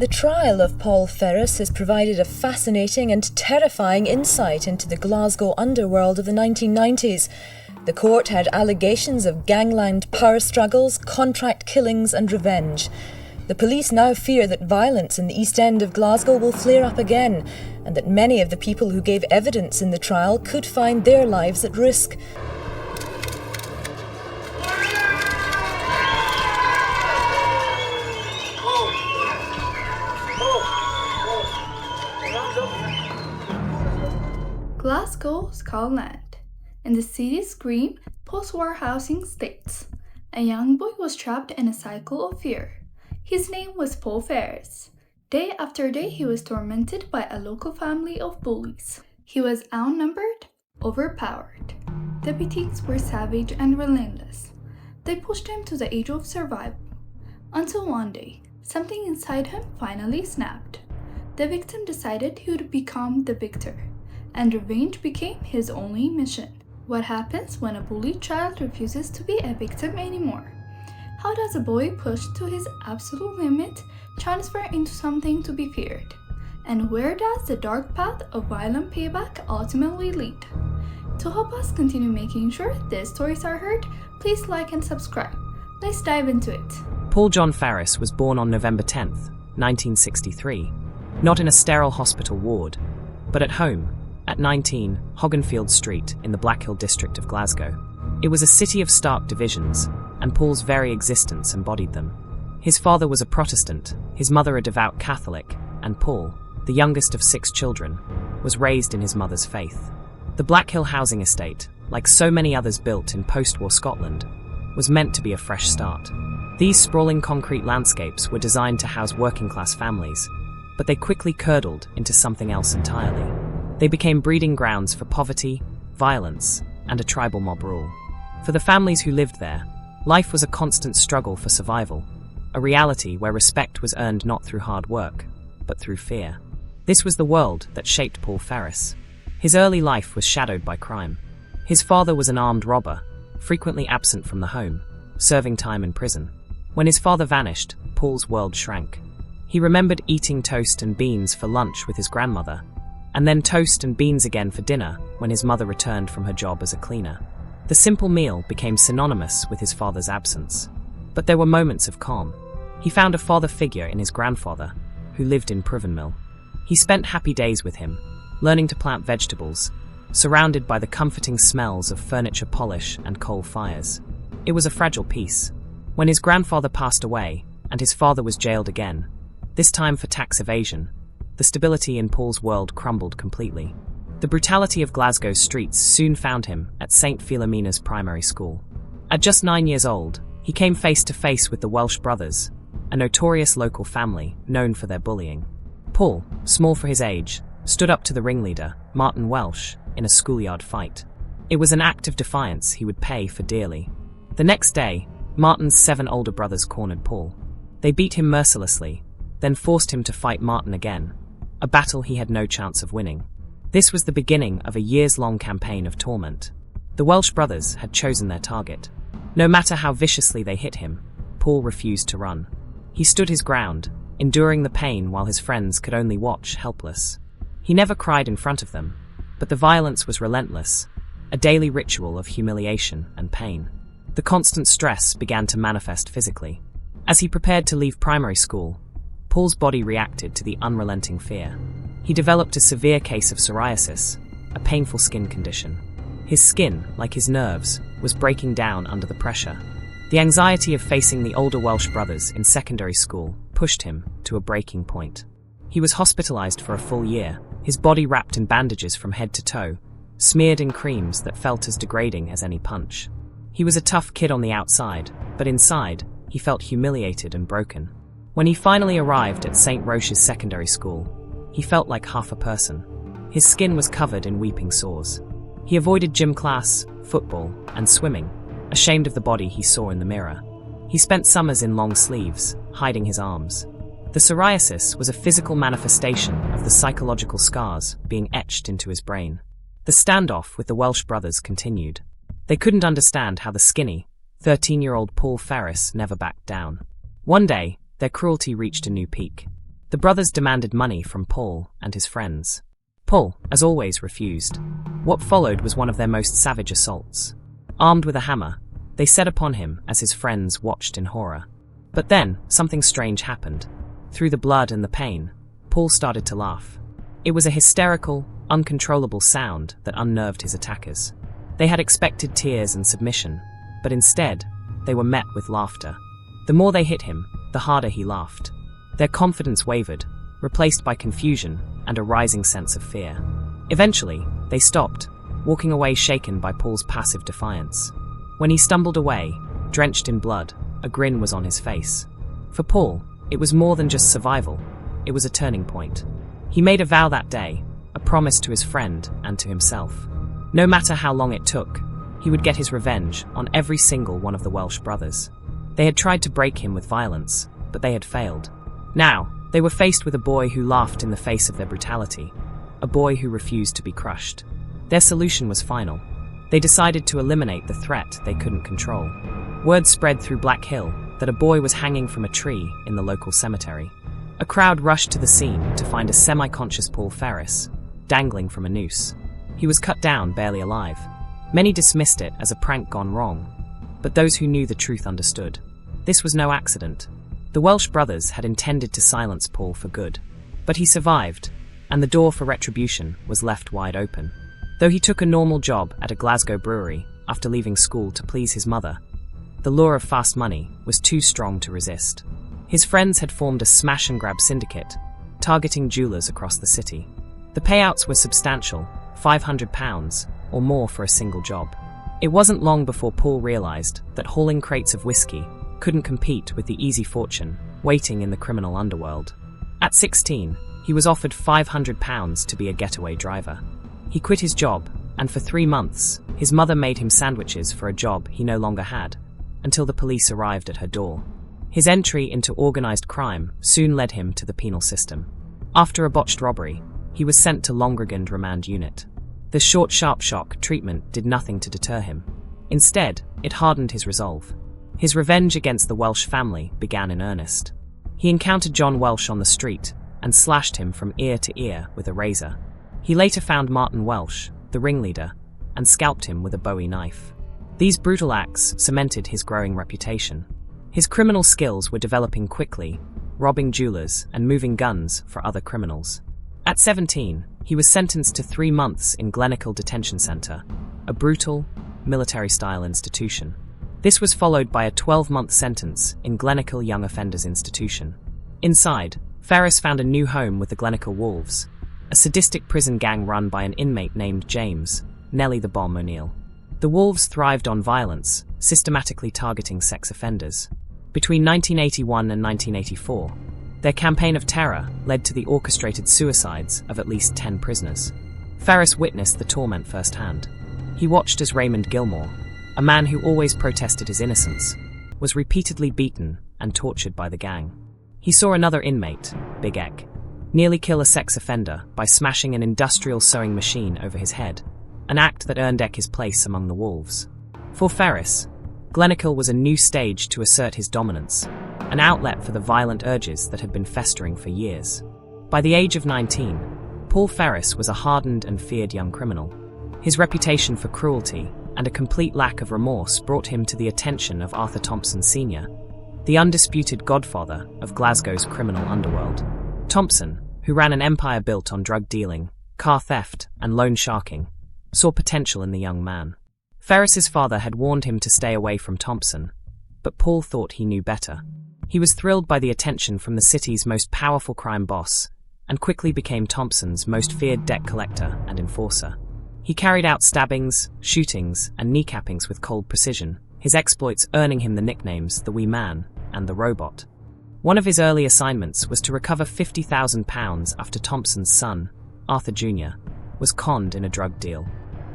The trial of Paul Ferris has provided a fascinating and terrifying insight into the Glasgow underworld of the 1990s. The court had allegations of gangland power struggles, contract killings and revenge. The police now fear that violence in the East End of Glasgow will flare up again, and that many of the people who gave evidence in the trial could find their lives at risk. Glasgow, Scotland. In the city's grim, post-war housing states, a young boy was trapped in a cycle of fear. His name was Paul Ferris. Day after day he was tormented by a local family of bullies. He was outnumbered, overpowered. The beatings were savage and relentless. They pushed him to the edge of survival. Until one day, something inside him finally snapped. The victim decided he would become the victor, and revenge became his only mission. What happens when a bullied child refuses to be a victim anymore? How does a boy pushed to his absolute limit transfer into something to be feared? And where does the dark path of violent payback ultimately lead? To help us continue making sure these stories are heard, please like and subscribe. Let's dive into it. Paul John Ferris was born on November 10th, 1963, not in a sterile hospital ward, but at home, at 19 Hogganfield Street in the Blackhill district of Glasgow. It was a city of stark divisions, and Paul's very existence embodied them. His father was a Protestant, his mother a devout Catholic, and Paul, the youngest of 6 children, was raised in his mother's faith. The Blackhill housing estate, like so many others built in post-war Scotland, was meant to be a fresh start. These sprawling concrete landscapes were designed to house working-class families, but they quickly curdled into something else entirely. They became breeding grounds for poverty, violence, and a tribal mob rule. For the families who lived there, life was a constant struggle for survival, a reality where respect was earned not through hard work, but through fear. This was the world that shaped Paul Ferris. His early life was shadowed by crime. His father was an armed robber, frequently absent from the home, serving time in prison. When his father vanished, Paul's world shrank. He remembered eating toast and beans for lunch with his grandmother, and then toast and beans again for dinner when his mother returned from her job as a cleaner. The simple meal became synonymous with his father's absence. But there were moments of calm. He found a father figure in his grandfather, who lived in Privensmill. He spent happy days with him, learning to plant vegetables, surrounded by the comforting smells of furniture polish and coal fires. It was a fragile peace. When his grandfather passed away, and his father was jailed again, this time for tax evasion, the stability in Paul's world crumbled completely. The brutality of Glasgow's streets soon found him at St. Philomena's primary school. At just 9 years old, he came face to face with the Welsh brothers, a notorious local family known for their bullying. Paul, small for his age, stood up to the ringleader, Martin Welsh, in a schoolyard fight. It was an act of defiance he would pay for dearly. The next day, Martin's 7 older brothers cornered Paul. They beat him mercilessly, then forced him to fight Martin again, a battle he had no chance of winning. This was the beginning of a years-long campaign of torment. The Welsh brothers had chosen their target. No matter how viciously they hit him, Paul refused to run. He stood his ground, enduring the pain while his friends could only watch, helpless. He never cried in front of them, but the violence was relentless, a daily ritual of humiliation and pain. The constant stress began to manifest physically. As he prepared to leave primary school, Paul's body reacted to the unrelenting fear. He developed a severe case of psoriasis, a painful skin condition. His skin, like his nerves, was breaking down under the pressure. The anxiety of facing the older Welsh brothers in secondary school pushed him to a breaking point. He was hospitalized for a full year, his body wrapped in bandages from head to toe, smeared in creams that felt as degrading as any punch. He was a tough kid on the outside, but inside, he felt humiliated and broken. When he finally arrived at St. Roche's secondary school, he felt like half a person. His skin was covered in weeping sores. He avoided gym class, football, and swimming, ashamed of the body he saw in the mirror. He spent summers in long sleeves, hiding his arms. The psoriasis was a physical manifestation of the psychological scars being etched into his brain. The standoff with the Welsh brothers continued. They couldn't understand how the skinny, 13-year-old Paul Ferris never backed down. One day, their cruelty reached a new peak. The brothers demanded money from Paul and his friends. Paul, as always, refused. What followed was one of their most savage assaults. Armed with a hammer, they set upon him as his friends watched in horror. But then, something strange happened. Through the blood and the pain, Paul started to laugh. It was a hysterical, uncontrollable sound that unnerved his attackers. They had expected tears and submission, but instead, they were met with laughter. The more they hit him, the harder he laughed. Their confidence wavered, replaced by confusion and a rising sense of fear. Eventually, they stopped, walking away shaken by Paul's passive defiance. When he stumbled away, drenched in blood, a grin was on his face. For Paul, it was more than just survival, it was a turning point. He made a vow that day, a promise to his friend and to himself. No matter how long it took, he would get his revenge on every single one of the Welsh brothers. They had tried to break him with violence, but they had failed. Now, they were faced with a boy who laughed in the face of their brutality, a boy who refused to be crushed. Their solution was final. They decided to eliminate the threat they couldn't control. Word spread through Black Hill that a boy was hanging from a tree in the local cemetery. A crowd rushed to the scene to find a semi-conscious Paul Ferris, dangling from a noose. He was cut down, barely alive. Many dismissed it as a prank gone wrong, but those who knew the truth understood. This was no accident. The Welsh brothers had intended to silence Paul for good, but he survived, and the door for retribution was left wide open. Though he took a normal job at a Glasgow brewery after leaving school to please his mother, the lure of fast money was too strong to resist. His friends had formed a smash-and-grab syndicate, targeting jewelers across the city. The payouts were substantial, £500 or more for a single job. It wasn't long before Paul realized that hauling crates of whiskey couldn't compete with the easy fortune waiting in the criminal underworld. At 16, he was offered £500 to be a getaway driver. He quit his job, and for 3 months, his mother made him sandwiches for a job he no longer had, until the police arrived at her door. His entry into organised crime soon led him to the penal system. After a botched robbery, he was sent to Llongrigand Remand Unit. The short, sharp shock treatment did nothing to deter him. Instead, it hardened his resolve. His revenge against the Welsh family began in earnest. He encountered John Welsh on the street and slashed him from ear to ear with a razor. He later found Martin Welsh, the ringleader, and scalped him with a Bowie knife. These brutal acts cemented his growing reputation. His criminal skills were developing quickly, robbing jewelers and moving guns for other criminals. At 17, he was sentenced to 3 months in Glenacle Detention Centre, a brutal, military-style institution. This was followed by a 12-month sentence in Glenacle Young Offenders Institution. Inside, Ferris found a new home with the Glenacle Wolves, a sadistic prison gang run by an inmate named James, Nellie the Bomb O'Neill. The Wolves thrived on violence, systematically targeting sex offenders. Between 1981 and 1984, their campaign of terror led to the orchestrated suicides of at least 10 prisoners. Ferris witnessed the torment firsthand. He watched as Raymond Gilmore, a man who always protested his innocence, was repeatedly beaten and tortured by the gang. He saw another inmate, Big Ek, nearly kill a sex offender by smashing an industrial sewing machine over his head, an act that earned Ek his place among the wolves. For Ferris, Glenacle was a new stage to assert his dominance, an outlet for the violent urges that had been festering for years. By the age of 19, Paul Ferris was a hardened and feared young criminal. His reputation for cruelty and a complete lack of remorse brought him to the attention of Arthur Thompson Sr., the undisputed godfather of Glasgow's criminal underworld. Thompson, who ran an empire built on drug dealing, car theft, and loan sharking, saw potential in the young man. Ferris's father had warned him to stay away from Thompson, but Paul thought he knew better. He was thrilled by the attention from the city's most powerful crime boss, and quickly became Thompson's most feared debt collector and enforcer. He carried out stabbings, shootings, and kneecappings with cold precision, his exploits earning him the nicknames the Wee Man and the Robot. One of his early assignments was to recover £50,000 after Thompson's son, Arthur Jr., was conned in a drug deal.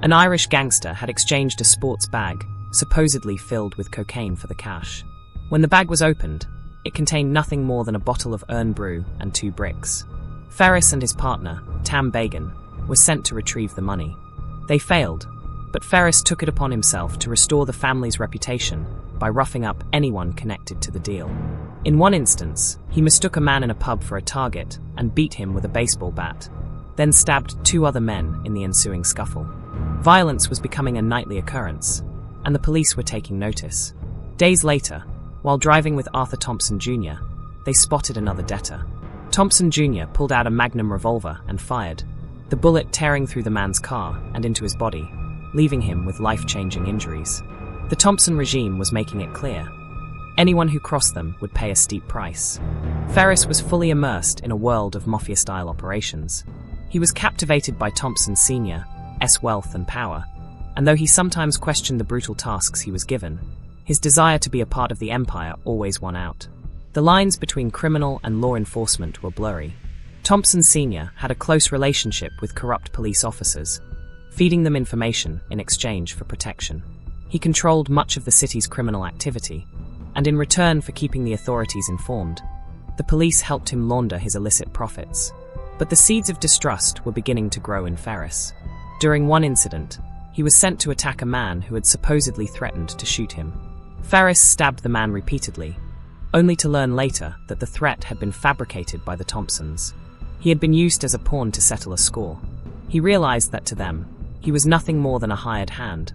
An Irish gangster had exchanged a sports bag, supposedly filled with cocaine, for the cash. When the bag was opened, it contained nothing more than a bottle of Urn Brew and 2 bricks. Ferris and his partner, Tam Bagan, were sent to retrieve the money. They failed, but Ferris took it upon himself to restore the family's reputation by roughing up anyone connected to the deal. In one instance, he mistook a man in a pub for a target and beat him with a baseball bat, then stabbed 2 other men in the ensuing scuffle. Violence was becoming a nightly occurrence, and the police were taking notice. Days later, while driving with Arthur Thompson Jr., they spotted another debtor. Thompson Jr. pulled out a Magnum revolver and fired, the bullet tearing through the man's car and into his body, leaving him with life-changing injuries. The Thompson regime was making it clear: anyone who crossed them would pay a steep price. Ferris was fully immersed in a world of mafia-style operations. He was captivated by Thompson Sr.'s wealth and power, and though he sometimes questioned the brutal tasks he was given, his desire to be a part of the empire always won out. The lines between criminal and law enforcement were blurry. Thompson Sr. had a close relationship with corrupt police officers, feeding them information in exchange for protection. He controlled much of the city's criminal activity, and in return for keeping the authorities informed, the police helped him launder his illicit profits. But the seeds of distrust were beginning to grow in Ferris. During one incident, he was sent to attack a man who had supposedly threatened to shoot him. Ferris stabbed the man repeatedly, only to learn later that the threat had been fabricated by the Thompsons. He had been used as a pawn to settle a score. He realized that to them, he was nothing more than a hired hand,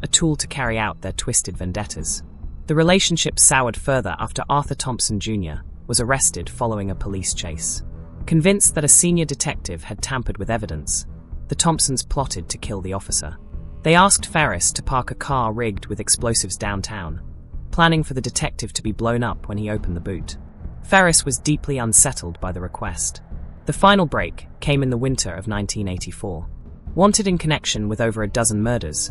a tool to carry out their twisted vendettas. The relationship soured further after Arthur Thompson Jr. was arrested following a police chase. Convinced that a senior detective had tampered with evidence, the Thompsons plotted to kill the officer. They asked Ferris to park a car rigged with explosives downtown, planning for the detective to be blown up when he opened the boot. Ferris was deeply unsettled by the request. The final break came in the winter of 1984. Wanted in connection with over a dozen murders,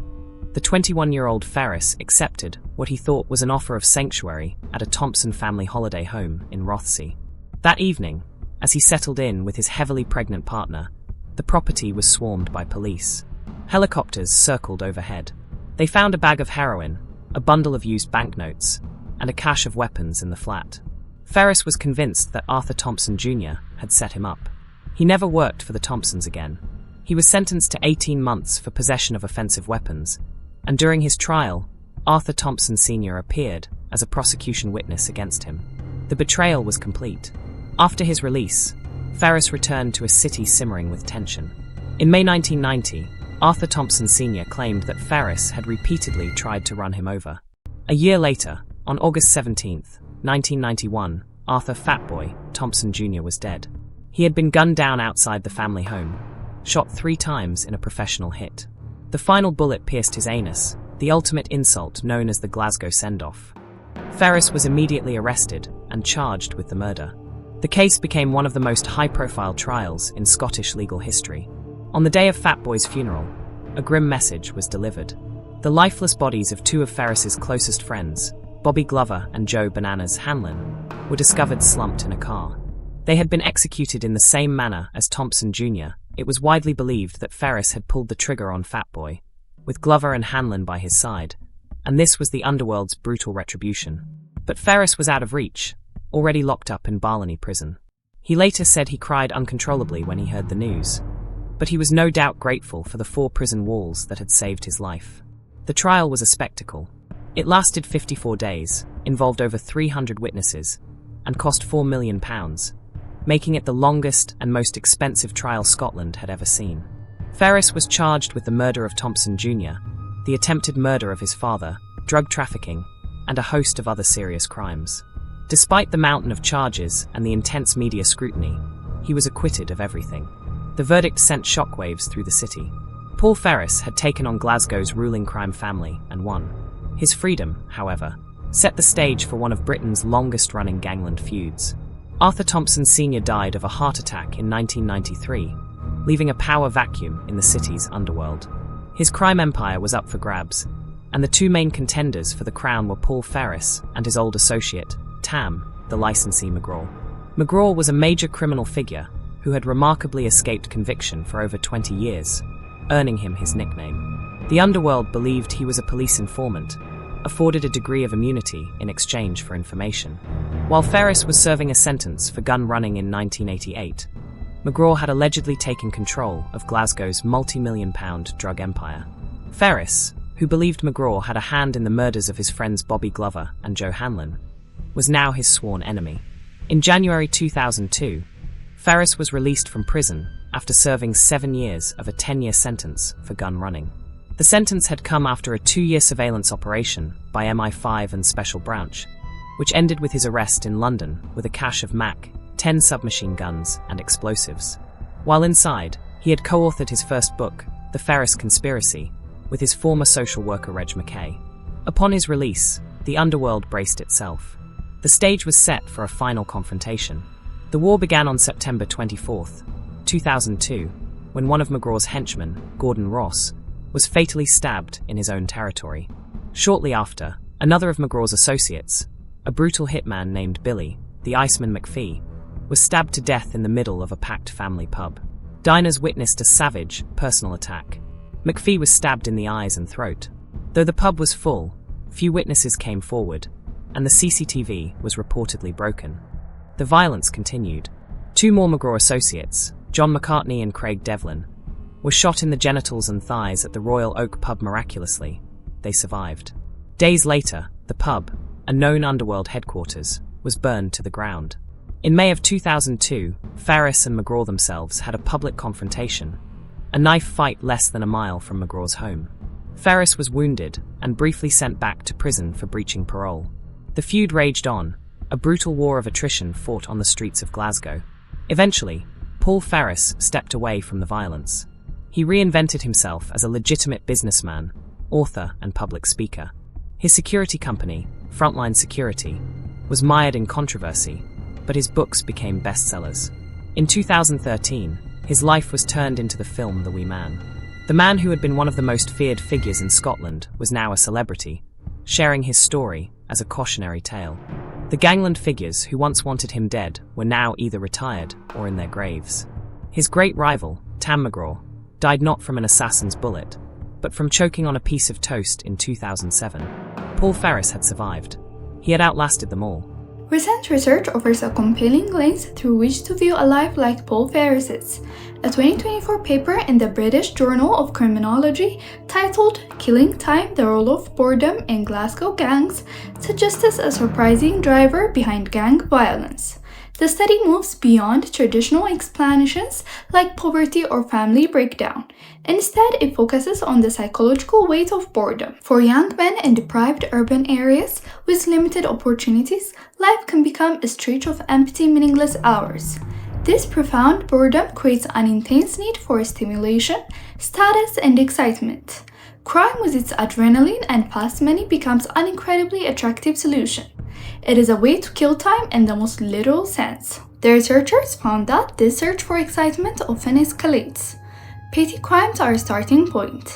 the 21-year-old Ferris accepted what he thought was an offer of sanctuary at a Thompson family holiday home in Rothsay. That evening, as he settled in with his heavily pregnant partner, the property was swarmed by police. Helicopters circled overhead. They found a bag of heroin, a bundle of used banknotes, and a cache of weapons in the flat. Ferris was convinced that Arthur Thompson Jr. had set him up. He never worked for the Thompsons again. He was sentenced to 18 months for possession of offensive weapons, and during his trial, Arthur Thompson Sr. appeared as a prosecution witness against him. The betrayal was complete. After his release, Ferris returned to a city simmering with tension. In May 1990, Arthur Thompson Sr. claimed that Ferris had repeatedly tried to run him over. A year later, on August 17, 1991, Arthur "Fatboy" Thompson Jr. was dead. He had been gunned down outside the family home, shot 3 times in a professional hit. The final bullet pierced his anus, the ultimate insult known as the Glasgow send-off. Ferris was immediately arrested and charged with the murder. The case became one of the most high-profile trials in Scottish legal history. On the day of Fatboy's funeral, a grim message was delivered. The lifeless bodies of 2 of Ferris's closest friends, Bobby Glover and Joe "Bananas" Hanlon, were discovered slumped in a car. They had been executed in the same manner as Thompson Jr. It was widely believed that Ferris had pulled the trigger on Fatboy, with Glover and Hanlon by his side, and this was the Underworld's brutal retribution. But Ferris was out of reach, already locked up in Barley prison. He later said he cried uncontrollably when he heard the news, but he was no doubt grateful for the 4 prison walls that had saved his life. The trial was a spectacle. It lasted 54 days, involved over 300 witnesses, and cost £4 million, making it the longest and most expensive trial Scotland had ever seen. Ferris was charged with the murder of Thompson Jr., the attempted murder of his father, drug trafficking, and a host of other serious crimes. Despite the mountain of charges and the intense media scrutiny, he was acquitted of everything. The verdict sent shockwaves through the city. Paul Ferris had taken on Glasgow's ruling crime family and won. His freedom, however, set the stage for one of Britain's longest-running gangland feuds. Arthur Thompson Sr. died of a heart attack in 1993, leaving a power vacuum in the city's underworld. His crime empire was up for grabs, and the 2 main contenders for the crown were Paul Ferris and his old associate, Tam, the licensee McGraw. McGraw was a major criminal figure who had remarkably escaped conviction for over 20 years, earning him his nickname. The underworld believed he was a police informant, afforded a degree of immunity in exchange for information. While Ferris was serving a sentence for gun running in 1988, McGraw had allegedly taken control of Glasgow's multi-million-pound drug empire. Ferris, who believed McGraw had a hand in the murders of his friends Bobby Glover and Joe Hanlon, was now his sworn enemy. In January 2002, Ferris was released from prison after serving 7 years of a 10-year sentence for gun running. The sentence had come after a 2-year surveillance operation by MI5 and Special Branch, which ended with his arrest in London with a cache of Mckay 10 submachine guns and explosives. While inside, he had co-authored his first book, The Ferris Conspiracy, with his former social worker Mckay. Upon his release, the Underworld braced itself. The stage was set for a final confrontation. The war began on September 24, 2002, when one of McGraw's henchmen, Gordon Ross, was fatally stabbed in his own territory. Shortly after, another of McGraw's associates, a brutal hitman named Billy, the Iceman Mckay, was stabbed to death in the middle of a packed family pub. Diners witnessed a savage, personal attack. Mckay was stabbed in the eyes and throat. Though the pub was full, few witnesses came forward, and the CCTV was reportedly broken. The violence continued. 2 more McGraw associates, John McCartney and Craig Devlin, were shot in the genitals and thighs at the Royal Oak pub. Miraculously, they survived. Days later, the pub, a known underworld headquarters, was burned to the ground. In May of 2002, Ferris and McGraw themselves had a public confrontation, a knife fight less than a mile from McGraw's home. Ferris was wounded and briefly sent back to prison for breaching parole. The feud raged on, a brutal war of attrition fought on the streets of Glasgow. Eventually, Paul Ferris stepped away from the violence. He reinvented himself as a legitimate businessman, author, and public speaker. His security company, Frontline Security, was mired in controversy, but his books became bestsellers. In 2013, his life was turned into the film The Wee Man. The man who had been one of the most feared figures in Scotland was now a celebrity, sharing his story as a cautionary tale. The gangland figures who once wanted him dead were now either retired or in their graves. His great rival, Tam McGraw, died not from an assassin's bullet, but from choking on a piece of toast in 2007. Paul Ferris had survived. He had outlasted them all. Recent research offers a compelling lens through which to view a life like Paul Ferris's. A 2024 paper in the British Journal of Criminology titled Killing Time: The Role of Boredom in Glasgow Gangs suggests a surprising driver behind gang violence. The study moves beyond traditional explanations like poverty or family breakdown. Instead, it focuses on the psychological weight of boredom. For young men in deprived urban areas with limited opportunities, life can become a stretch of empty, meaningless hours. This profound boredom creates an intense need for stimulation, status, and excitement. Crime with its adrenaline and fast money becomes an incredibly attractive solution. It is a way to kill time in the most literal sense. The researchers found that this search for excitement often escalates. Petty crimes are a starting point,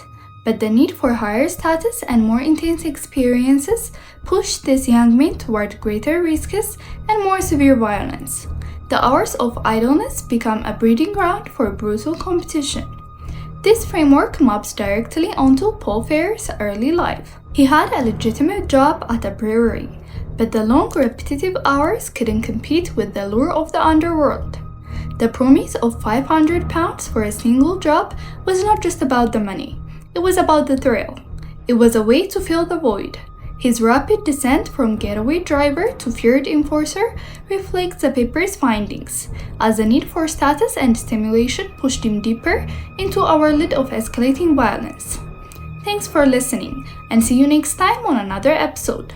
but the need for higher status and more intense experiences push these young men toward greater risks and more severe violence. The hours of idleness become a breeding ground for brutal competition. This framework maps directly onto Paul Ferris' early life. He had a legitimate job at a brewery, but the long repetitive hours couldn't compete with the lure of the underworld. The promise of £500 for a single job was not just about the money, it was about the thrill. It was a way to fill the void. His rapid descent from getaway driver to feared enforcer reflects the paper's findings, as the need for status and stimulation pushed him deeper into our world of escalating violence. Thanks for listening, and see you next time on another episode.